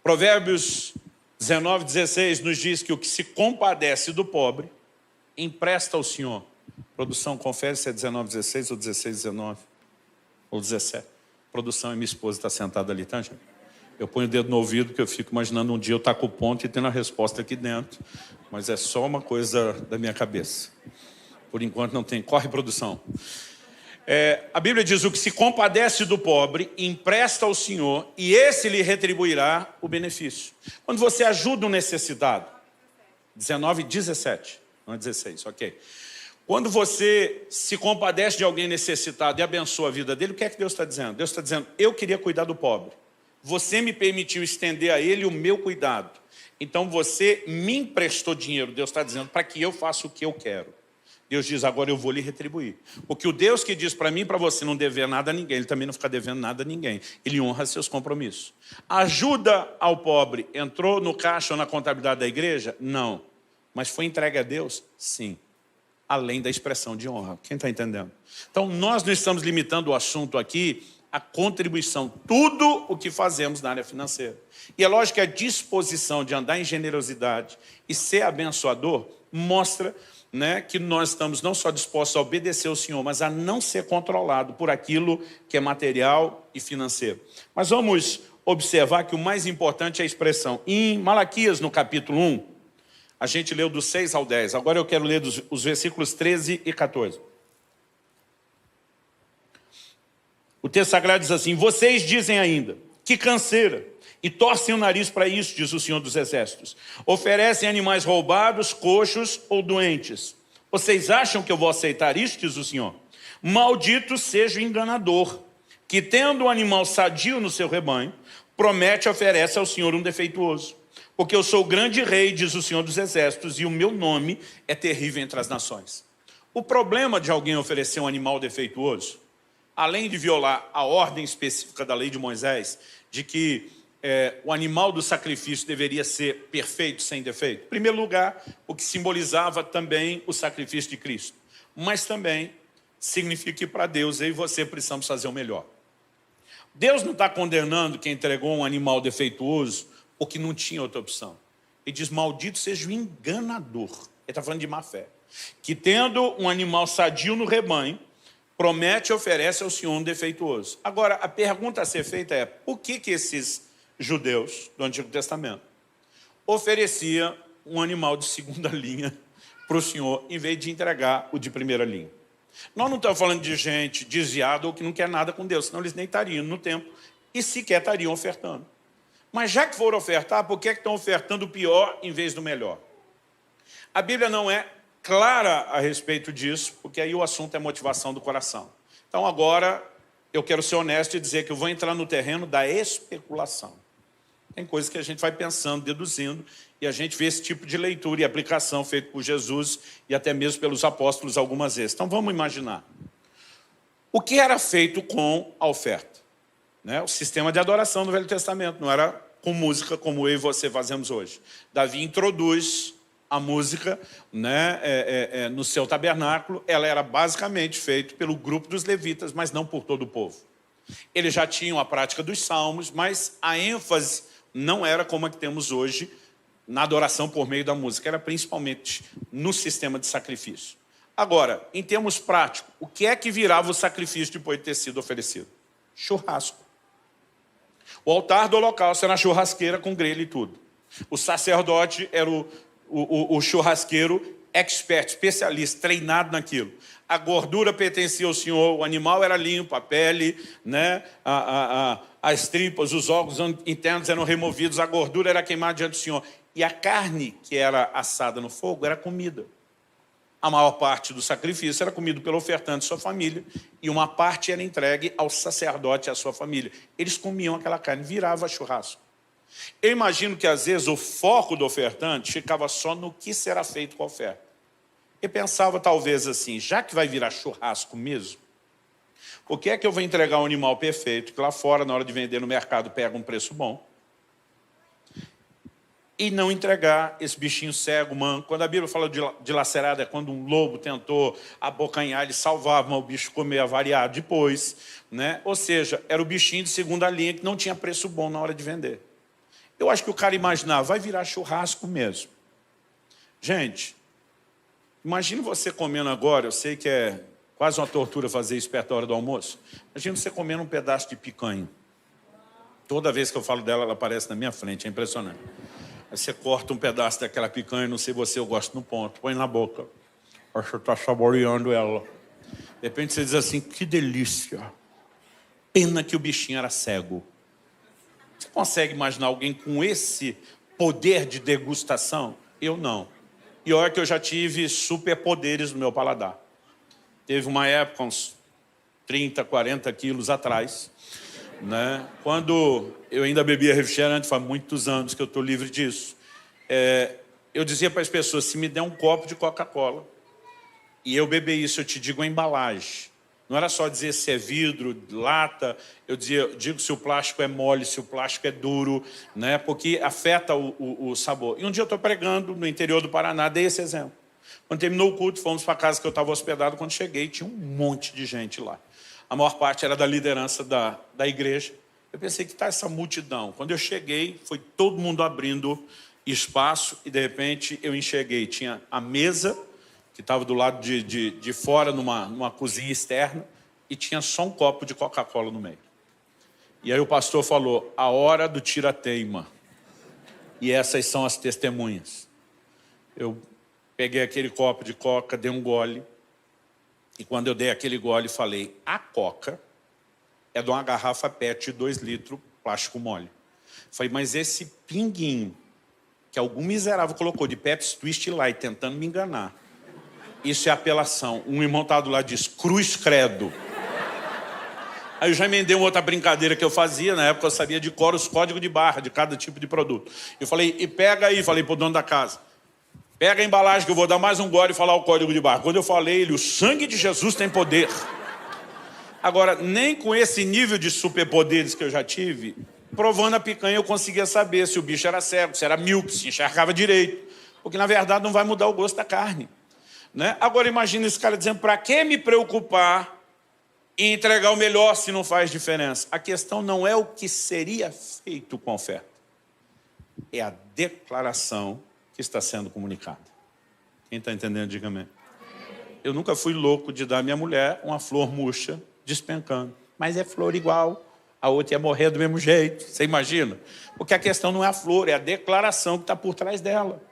A: Provérbios 19:16 nos diz que o que se compadece do pobre, empresta ao Senhor. Produção, confere se é 19:16 ou 16:19 ou 17. Produção, e minha esposa está sentada ali, tá, gente? Eu ponho o dedo no ouvido porque eu fico imaginando um dia eu estar com o ponto e tendo a resposta aqui dentro. Mas é só uma coisa da minha cabeça. Por enquanto não tem. Corre, produção. A Bíblia diz: o que se compadece do pobre, empresta ao Senhor, e esse lhe retribuirá o benefício. Quando você ajuda um necessitado, 19:17, não é 16, ok. Quando você se compadece de alguém necessitado e abençoa a vida dele, o que é que Deus está dizendo? Deus está dizendo: eu queria cuidar do pobre. Você me permitiu estender a ele o meu cuidado. Então você me emprestou dinheiro, Deus está dizendo, para que eu faça o que eu quero. Deus diz: agora eu vou lhe retribuir. Porque o Deus que diz para mim e para você não dever nada a ninguém, Ele também não fica devendo nada a ninguém. Ele honra seus compromissos. Ajuda ao pobre entrou no caixa ou na contabilidade da igreja? Não. Mas foi entregue a Deus? Sim. Além da expressão de honra. Quem está entendendo? Então nós não estamos limitando o assunto aqui à contribuição. Tudo o que fazemos na área financeira. E é lógico que a disposição de andar em generosidade e ser abençoador mostra, né, que nós estamos não só dispostos a obedecer ao Senhor, mas a não ser controlado por aquilo que é material e financeiro. Mas vamos observar que o mais importante é a expressão. Em Malaquias, no capítulo 1, a gente leu do 6 ao 10. Agora eu quero ler os versículos 13 e 14. O texto sagrado diz assim: vocês dizem ainda, que canseira, e torcem o nariz para isso, diz o Senhor dos Exércitos. Oferecem animais roubados, coxos ou doentes. Vocês acham que eu vou aceitar isso, diz o Senhor? Maldito seja o enganador, que tendo um animal sadio no seu rebanho, promete e oferece ao Senhor um defeituoso. Porque eu sou o grande rei, diz o Senhor dos Exércitos, e o meu nome é terrível entre as nações. O problema de alguém oferecer um animal defeituoso, além de violar a ordem específica da lei de Moisés, de que o animal do sacrifício deveria ser perfeito, sem defeito. Em primeiro lugar, o que simbolizava também o sacrifício de Cristo. Mas também significa que para Deus, eu e você precisamos fazer o melhor. Deus não está condenando quem entregou um animal defeituoso porque não tinha outra opção. Ele diz: maldito seja o enganador. Ele está falando de má fé. Que tendo um animal sadio no rebanho, promete e oferece ao Senhor um defeituoso. Agora, a pergunta a ser feita é: por que esses judeus do Antigo Testamento oferecia um animal de segunda linha para o Senhor, em vez de entregar o de primeira linha? Nós não estamos falando de gente desviada ou que não quer nada com Deus, senão eles nem estariam no templo e sequer estariam ofertando. Mas já que foram ofertar, por que estão ofertando o pior em vez do melhor? A Bíblia não é clara a respeito disso, porque aí o assunto é motivação do coração. Então agora eu quero ser honesto e dizer que eu vou entrar no terreno da especulação. Tem coisas que a gente vai pensando, deduzindo, e a gente vê esse tipo de leitura e aplicação feito por Jesus e até mesmo pelos apóstolos algumas vezes. Então vamos imaginar. O que era feito com a oferta? O sistema de adoração do Velho Testamento não era com música como eu e você fazemos hoje. Davi introduz a música no seu tabernáculo. Ela era basicamente feita pelo grupo dos levitas, mas não por todo o povo. Eles já tinham a prática dos salmos, mas a ênfase não era como a que temos hoje na adoração por meio da música. Era principalmente no sistema de sacrifício. Agora, em termos práticos, o que é que virava o sacrifício depois de ter sido oferecido? Churrasco. O altar do holocausto era a churrasqueira com grelha e tudo. O sacerdote era o churrasqueiro expert, especialista, treinado naquilo. A gordura pertencia ao Senhor, o animal era limpo, a pele, as tripas, os órgãos internos eram removidos, a gordura era queimada diante do Senhor. E a carne que era assada no fogo era comida. A maior parte do sacrifício era comido pelo ofertante e sua família, e uma parte era entregue ao sacerdote e à sua família. Eles comiam aquela carne, virava churrasco. Eu imagino que, às vezes, o foco do ofertante ficava só no que será feito com a oferta. Ele pensava, talvez, assim: já que vai virar churrasco mesmo, por que é que eu vou entregar um animal perfeito, que lá fora, na hora de vender no mercado, pega um preço bom? e não entregar esse bichinho cego, manco. Quando a Bíblia fala de dilacerado, é quando um lobo tentou abocanhar, ele salvava, mas o bicho comia variado depois, né? Ou seja, era o bichinho de segunda linha que não tinha preço bom na hora de vender. Eu acho que o cara imaginava, vai virar churrasco mesmo. Gente, imagine você comendo agora, eu sei que é quase uma tortura fazer isso perto da hora do almoço. Imagina você comendo um pedaço de picanha. Toda vez que eu falo dela, ela aparece na minha frente, é impressionante. Aí você corta um pedaço daquela picanha, não sei você, eu gosto no ponto, põe na boca. Acho que você está saboreando ela. De repente você diz assim, que delícia. Pena que o bichinho era cego. Você consegue imaginar alguém com esse poder de degustação? Eu não. E olha que eu já tive superpoderes no meu paladar. Teve uma época, uns 30, 40 quilos atrás, né? Quando eu ainda bebia refrigerante, faz muitos anos que eu estou livre disso, eu dizia para as pessoas, se me der um copo de Coca-Cola, e eu beber isso, eu te digo a embalagem. Não era só dizer se é vidro, lata, eu digo se o plástico é mole, se o plástico é duro, né? Porque afeta o sabor. E um dia eu estou pregando no interior do Paraná, dei esse exemplo. Quando terminou o culto, fomos para a casa que eu estava hospedado. Quando cheguei, tinha um monte de gente lá. A maior parte era da liderança da igreja. Eu pensei, que está essa multidão? Quando eu cheguei, foi todo mundo abrindo espaço e, de repente, eu enxerguei. Tinha a mesa, que estava do lado de fora, numa cozinha externa, e tinha só um copo de Coca-Cola no meio. E aí o pastor falou, a hora do tira-teima. E essas são as testemunhas. Eu peguei aquele copo de Coca, dei um gole, e quando eu dei aquele gole, falei, a Coca é de uma garrafa PET de 2 litros, plástico mole. Falei, mas esse pinguinho, que algum miserável colocou de Pepsi Twist Light, tentando me enganar, isso é apelação. Um irmão estava do lado diz, cruz credo. Aí eu já emendei uma outra brincadeira que eu fazia, na época eu sabia de cor os códigos de barra de cada tipo de produto. Eu falei, e pega aí, falei pro dono da casa, pega a embalagem que eu vou dar mais um gole e falar o código de barra. Quando eu falei, ele, o sangue de Jesus tem poder. Agora, nem com esse nível de superpoderes que eu já tive, provando a picanha eu conseguia saber se o bicho era cego, se era míope, se enxergava direito. Porque, na verdade, não vai mudar o gosto da carne. Né? Agora, imagina esse cara dizendo, para que me preocupar em entregar o melhor se não faz diferença? A questão não é o que seria feito com a oferta. É a declaração que está sendo comunicada. Quem está entendendo, diga amém. Eu nunca fui louco de dar à minha mulher uma flor murcha despencando. Mas é flor igual, a outra ia morrer do mesmo jeito. Você imagina? Porque a questão não é a flor, é a declaração que está por trás dela.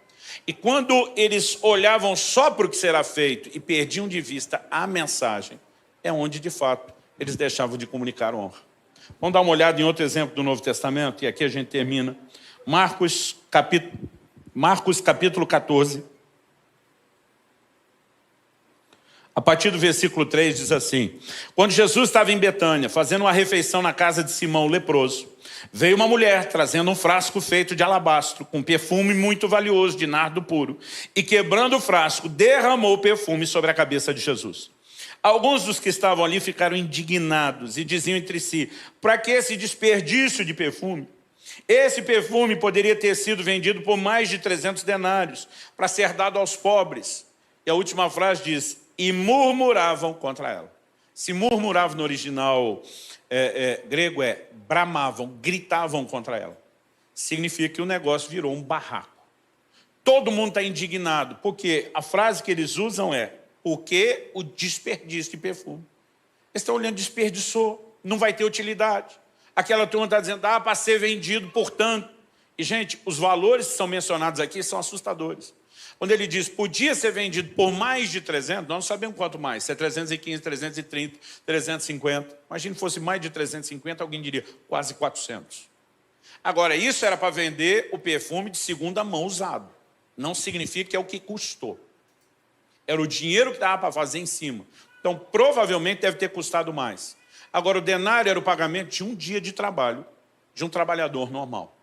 A: E quando eles olhavam só para o que será feito e perdiam de vista a mensagem, é onde, de fato, eles deixavam de comunicar honra. Vamos dar uma olhada em outro exemplo do Novo Testamento, e aqui a gente termina. Marcos capítulo 14. A partir do versículo 3 diz assim, quando Jesus estava em Betânia, fazendo uma refeição na casa de Simão, o leproso, veio uma mulher trazendo um frasco feito de alabastro, com perfume muito valioso de nardo puro, e quebrando o frasco, derramou o perfume sobre a cabeça de Jesus. Alguns dos que estavam ali ficaram indignados e diziam entre si, para que esse desperdício de perfume? Esse perfume poderia ter sido vendido por mais de 300 denários, para ser dado aos pobres. E a última frase diz, e murmuravam contra ela. Se murmuravam no original grego bramavam, gritavam contra ela. Significa que o negócio virou um barraco. Todo mundo está indignado, porque a frase que eles usam é, porque o desperdício de perfume. Eles estão olhando, desperdiçou, não vai ter utilidade. Aquela turma está dizendo, para ser vendido, portanto. E, gente, os valores que são mencionados aqui são assustadores. Quando ele diz, podia ser vendido por mais de 300, nós não sabemos quanto mais, se é 315, 330, 350. Imagina se fosse mais de 350, alguém diria, quase 400. Agora, isso era para vender o perfume de segunda mão usado. Não significa que é o que custou. Era o dinheiro que dava para fazer em cima. Então, provavelmente deve ter custado mais. Agora, o denário era o pagamento de um dia de trabalho de um trabalhador normal.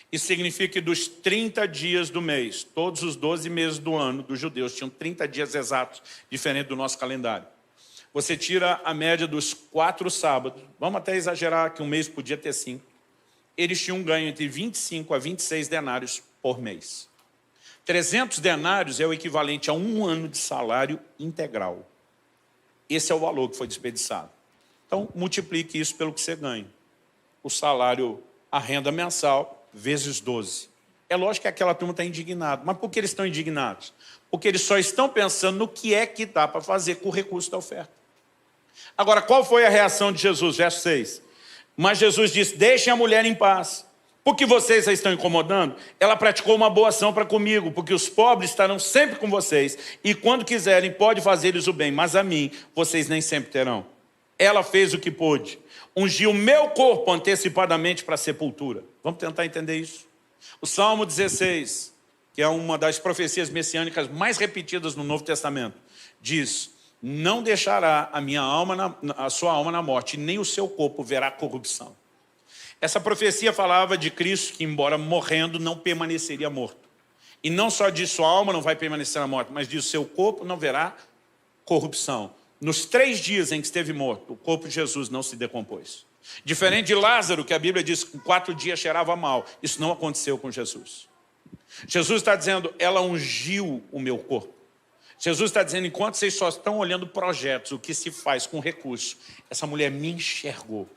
A: Isso significa que dos 30 dias do mês, todos os 12 meses do ano dos judeus tinham 30 dias exatos, diferente do nosso calendário. Você tira a média dos 4 sábados, vamos até exagerar que um mês podia ter 5. eles tinham um ganho entre 25 a 26 denários por mês. 300 denários é o equivalente a 1 ano de salário integral. Esse é o valor que foi desperdiçado. Então, multiplique isso pelo que você ganha. O salário, a renda mensal, vezes 12. É lógico que aquela turma está indignada. Mas por que eles estão indignados? Porque eles só estão pensando no que é que dá para fazer com o recurso da oferta. Agora, qual foi a reação de Jesus? Verso 6. Mas Jesus disse, deixem a mulher em paz. Por que vocês a estão incomodando? Ela praticou uma boa ação para comigo, porque os pobres estarão sempre com vocês, e quando quiserem, pode fazer-lhes o bem, mas a mim, vocês nem sempre terão. Ela fez o que pôde, ungiu o meu corpo antecipadamente para a sepultura. Vamos tentar entender isso? O Salmo 16, que é uma das profecias messiânicas mais repetidas no Novo Testamento, diz, não deixará a sua alma na morte, nem o seu corpo verá corrupção. Essa profecia falava de Cristo que, embora morrendo, não permaneceria morto. E não só diz sua alma não vai permanecer na morte, mas diz seu corpo não verá corrupção. Nos 3 dias em que esteve morto, o corpo de Jesus não se decompôs. Diferente de Lázaro, que a Bíblia diz que em 4 dias cheirava mal. Isso não aconteceu com Jesus. Jesus está dizendo, ela ungiu o meu corpo. Jesus está dizendo, enquanto vocês só estão olhando projetos, o que se faz com recurso, essa mulher me enxergou.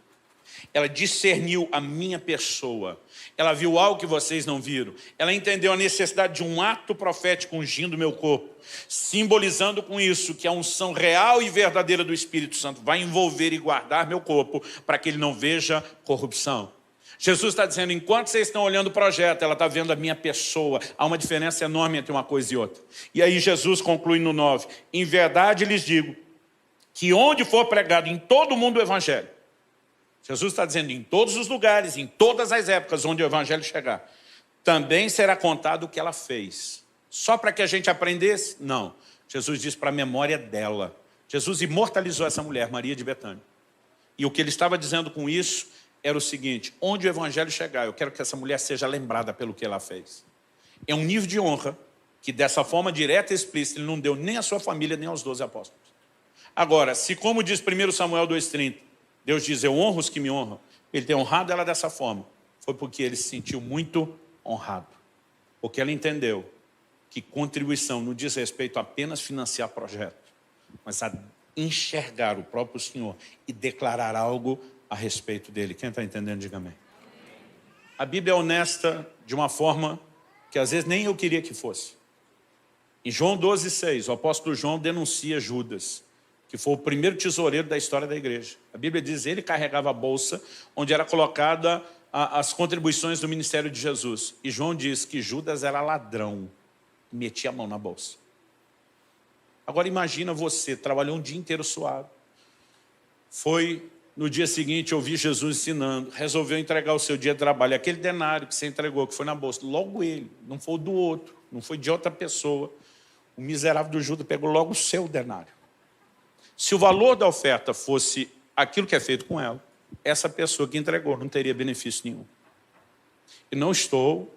A: Ela discerniu a minha pessoa. Ela viu algo que vocês não viram. Ela entendeu a necessidade de um ato profético ungindo o meu corpo, simbolizando com isso que a unção real e verdadeira do Espírito Santo vai envolver e guardar meu corpo para que ele não veja corrupção. Jesus está dizendo, enquanto vocês estão olhando o projeto, ela está vendo a minha pessoa. Há uma diferença enorme entre uma coisa e outra. E aí Jesus conclui no 9. Em verdade lhes digo que onde for pregado em todo o mundo o evangelho, Jesus está dizendo, em todos os lugares, em todas as épocas onde o evangelho chegar, também será contado o que ela fez. Só para que a gente aprendesse? Não. Jesus diz para a memória dela. Jesus imortalizou essa mulher, Maria de Betânia. E o que ele estava dizendo com isso era o seguinte, onde o evangelho chegar, eu quero que essa mulher seja lembrada pelo que ela fez. É um nível de honra que dessa forma direta e explícita ele não deu nem à sua família, nem aos 12 apóstolos. Agora, se como diz 1 Samuel 2,30, Deus diz, eu honro os que me honram, ele tem honrado ela dessa forma, foi porque ele se sentiu muito honrado. Porque ela entendeu que contribuição não diz respeito a apenas financiar projeto, mas a enxergar o próprio Senhor e declarar algo a respeito dele. Quem está entendendo, diga amém. A Bíblia é honesta de uma forma que às vezes nem eu queria que fosse. Em João 12,6, o apóstolo João denuncia Judas, que foi o primeiro tesoureiro da história da igreja. A Bíblia diz, ele carregava a bolsa onde era colocada as contribuições do ministério de Jesus. E João diz que Judas era ladrão, metia a mão na bolsa. Agora imagina você, trabalhou um dia inteiro suado, foi no dia seguinte ouvir Jesus ensinando, resolveu entregar o seu dia de trabalho, aquele denário que você entregou, que foi na bolsa, logo ele, não foi o do outro, não foi de outra pessoa, o miserável do Judas pegou logo o seu denário. Se o valor da oferta fosse aquilo que é feito com ela, essa pessoa que entregou não teria benefício nenhum. E não estou,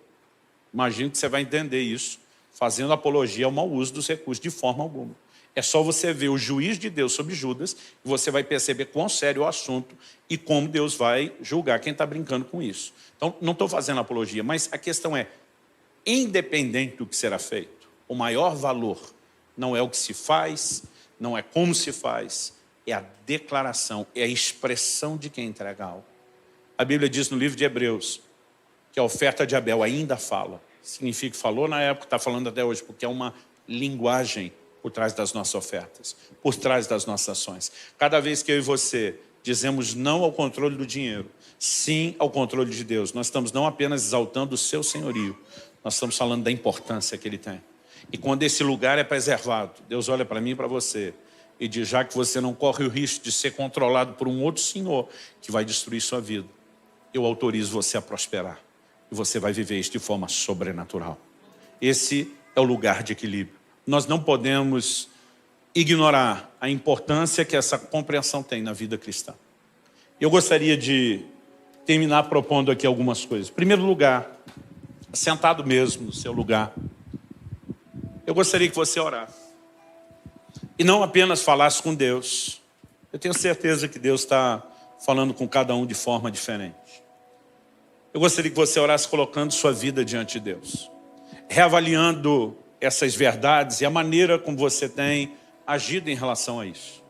A: imagino que você vai entender isso, fazendo apologia ao mau uso dos recursos de forma alguma. É só você ver o juízo de Deus sobre Judas e você vai perceber quão sério é o assunto e como Deus vai julgar quem está brincando com isso. Então, não estou fazendo apologia, mas a questão é, independente do que será feito, o maior valor não é o que se faz, não é como se faz, é a declaração, é a expressão de quem entrega algo. A Bíblia diz no livro de Hebreus que a oferta de Abel ainda fala. Significa que falou na época, está falando até hoje, porque é uma linguagem por trás das nossas ofertas, por trás das nossas ações. Cada vez que eu e você dizemos não ao controle do dinheiro, sim ao controle de Deus, nós estamos não apenas exaltando o seu senhorio, nós estamos falando da importância que ele tem. E quando esse lugar é preservado, Deus olha para mim e para você e diz, já que você não corre o risco de ser controlado por um outro senhor que vai destruir sua vida, eu autorizo você a prosperar. E você vai viver isso de forma sobrenatural. Esse é o lugar de equilíbrio. Nós não podemos ignorar a importância que essa compreensão tem na vida cristã. Eu gostaria de terminar propondo aqui algumas coisas. Em primeiro lugar, sentado mesmo no seu lugar, eu gostaria que você orasse. E não apenas falasse com Deus. Eu tenho certeza que Deus está falando com cada um de forma diferente. Eu gostaria que você orasse colocando sua vida diante de Deus, reavaliando essas verdades e a maneira como você tem agido em relação a isso.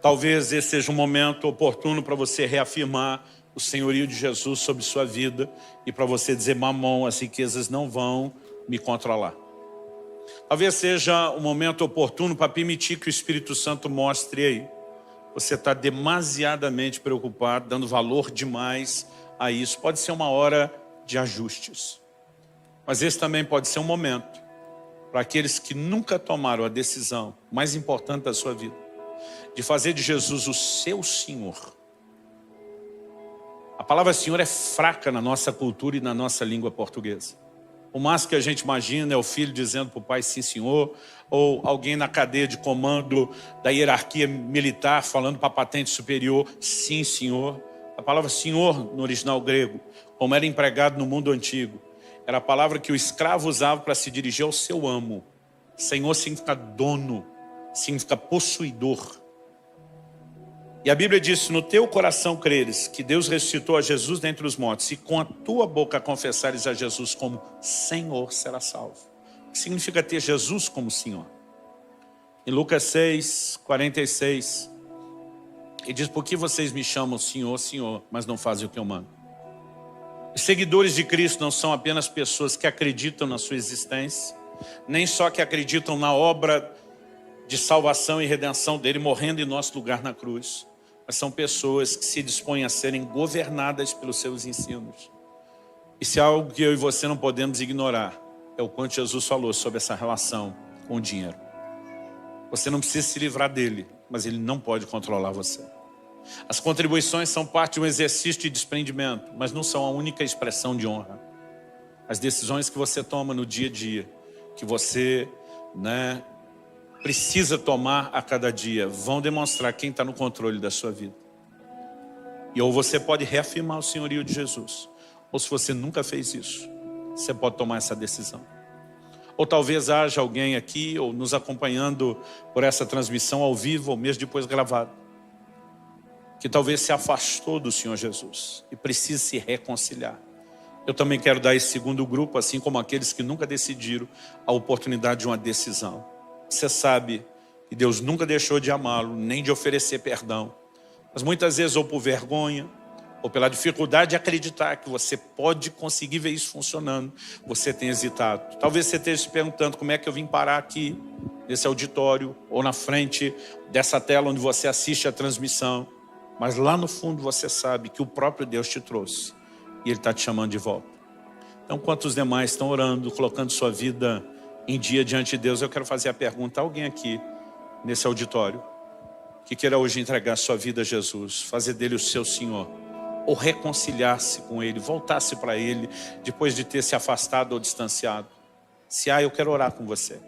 A: Talvez esse seja um momento oportuno para você reafirmar o senhorio de Jesus sobre sua vida e para você dizer: Mamon, as riquezas não vão me controlar. Talvez seja um momento oportuno para permitir que o Espírito Santo mostre aí. Você está demasiadamente preocupado, dando valor demais a isso. Pode ser uma hora de ajustes. Mas esse também pode ser um momento para aqueles que nunca tomaram a decisão mais importante da sua vida, de fazer de Jesus o seu Senhor. A palavra Senhor é fraca na nossa cultura e na nossa língua portuguesa. O máximo que a gente imagina é o filho dizendo para o pai: sim, senhor, ou alguém na cadeia de comando da hierarquia militar falando para a patente superior: sim, senhor. A palavra Senhor no original grego, como era empregado no mundo antigo, era a palavra que o escravo usava para se dirigir ao seu amo. Senhor significa dono, significa possuidor. E a Bíblia diz: se no teu coração creres que Deus ressuscitou a Jesus dentre os mortos, e com a tua boca confessares a Jesus como Senhor, será salvo. O que significa ter Jesus como Senhor? Em Lucas 6, 46, ele diz: por que vocês me chamam Senhor, Senhor, mas não fazem o que eu mando? Os seguidores de Cristo não são apenas pessoas que acreditam na sua existência, nem só que acreditam na obra de salvação e redenção dele morrendo em nosso lugar na cruz, mas são pessoas que se dispõem a serem governadas pelos seus ensinos. E se há algo que eu e você não podemos ignorar, é o quanto Jesus falou sobre essa relação com o dinheiro. Você não precisa se livrar dele, mas ele não pode controlar você. As contribuições são parte de um exercício de desprendimento, mas não são a única expressão de honra. As decisões que você toma no dia a dia, que você, precisa tomar a cada dia, vão demonstrar quem está no controle da sua vida. E ou você pode reafirmar o senhorio de Jesus, ou se você nunca fez isso, você pode tomar essa decisão. Ou talvez haja alguém aqui, ou nos acompanhando por essa transmissão ao vivo, ou mesmo depois gravado, que talvez se afastou do Senhor Jesus e precisa se reconciliar. Eu também quero dar esse segundo grupo, assim como aqueles que nunca decidiram, a oportunidade de uma decisão. Você sabe que Deus nunca deixou de amá-lo, nem de oferecer perdão. Mas muitas vezes, ou por vergonha, ou pela dificuldade de acreditar que você pode conseguir ver isso funcionando, você tem hesitado. Talvez você esteja se perguntando: como é que eu vim parar aqui, nesse auditório, ou na frente dessa tela onde você assiste a transmissão. Mas lá no fundo você sabe que o próprio Deus te trouxe e Ele está te chamando de volta. Então, enquanto os demais estão orando, colocando sua vida em dia diante de Deus, eu quero fazer a pergunta: alguém aqui nesse auditório que queira hoje entregar sua vida a Jesus, fazer dele o seu Senhor, ou reconciliar-se com Ele, voltar-se para Ele depois de ter se afastado ou distanciado? Se há, eu quero orar com você.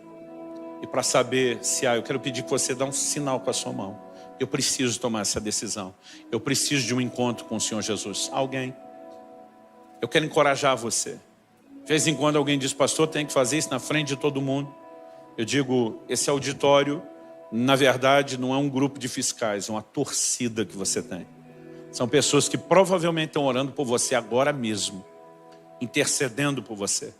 A: E para saber se há, eu quero pedir que você dê um sinal com a sua mão. Eu preciso tomar essa decisão. Eu preciso de um encontro com o Senhor Jesus. Alguém? Eu quero encorajar você. De vez em quando alguém diz: pastor, tem que fazer isso na frente de todo mundo. Eu digo: esse auditório, na verdade, não é um grupo de fiscais, é uma torcida que você tem. São pessoas que provavelmente estão orando por você agora mesmo, intercedendo por você.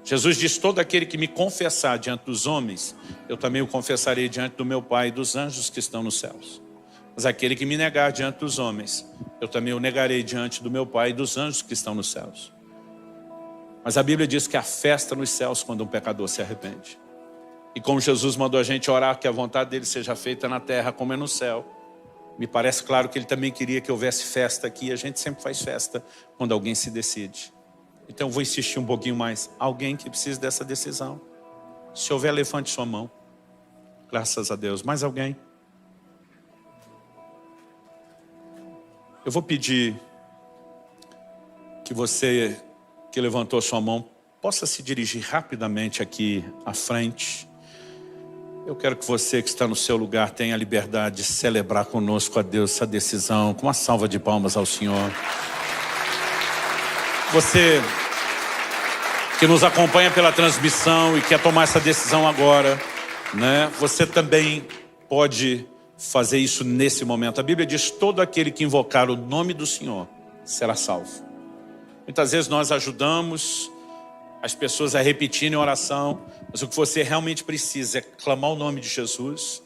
A: Jesus diz: todo aquele que me confessar diante dos homens, eu também o confessarei diante do meu Pai e dos anjos que estão nos céus. Mas aquele que me negar diante dos homens, eu também o negarei diante do meu Pai e dos anjos que estão nos céus. Mas a Bíblia diz que há festa nos céus quando um pecador se arrepende. E como Jesus mandou a gente orar que a vontade dele seja feita na terra como é no céu, me parece claro que ele também queria que houvesse festa aqui. A gente sempre faz festa quando alguém se decide. Então eu vou insistir um pouquinho mais. Alguém que precisa dessa decisão? Se houver, levante sua mão. Graças a Deus. Mais alguém? Eu vou pedir que você que levantou sua mão possa se dirigir rapidamente aqui à frente. Eu quero que você que está no seu lugar tenha a liberdade de celebrar conosco a Deus essa decisão, com uma salva de palmas ao Senhor. Você que nos acompanha pela transmissão e quer tomar essa decisão agora, você também pode fazer isso nesse momento. A Bíblia diz: todo aquele que invocar o nome do Senhor será salvo. Muitas vezes nós ajudamos as pessoas a repetirem a oração, mas o que você realmente precisa é clamar o nome de Jesus,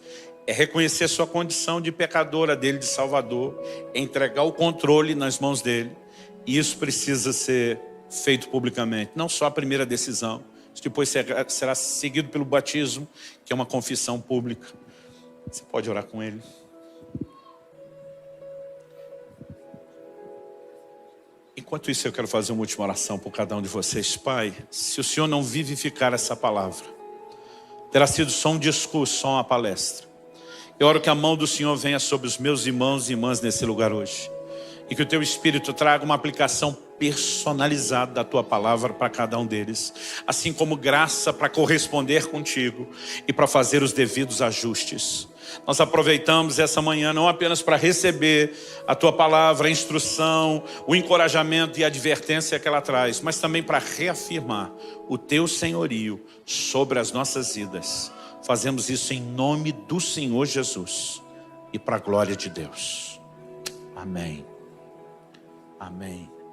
A: é reconhecer sua condição de pecadora dele, de Salvador, é entregar o controle nas mãos dele. E isso precisa ser feito publicamente, não só a primeira decisão. Isso depois será seguido pelo batismo, que é uma confissão pública. Você pode orar com ele. Enquanto isso, eu quero fazer uma última oração por cada um de vocês. Pai, se o Senhor não vivificar essa palavra, terá sido só um discurso, só uma palestra. Eu oro que a mão do Senhor venha sobre os meus irmãos e irmãs nesse lugar hoje. E que o teu Espírito traga uma aplicação personalizada da tua palavra para cada um deles. Assim como graça para corresponder contigo e para fazer os devidos ajustes. Nós aproveitamos essa manhã não apenas para receber a tua palavra, a instrução, o encorajamento e a advertência que ela traz, mas também para reafirmar o teu senhorio sobre as nossas vidas. Fazemos isso em nome do Senhor Jesus e para a glória de Deus. Amém. Amém.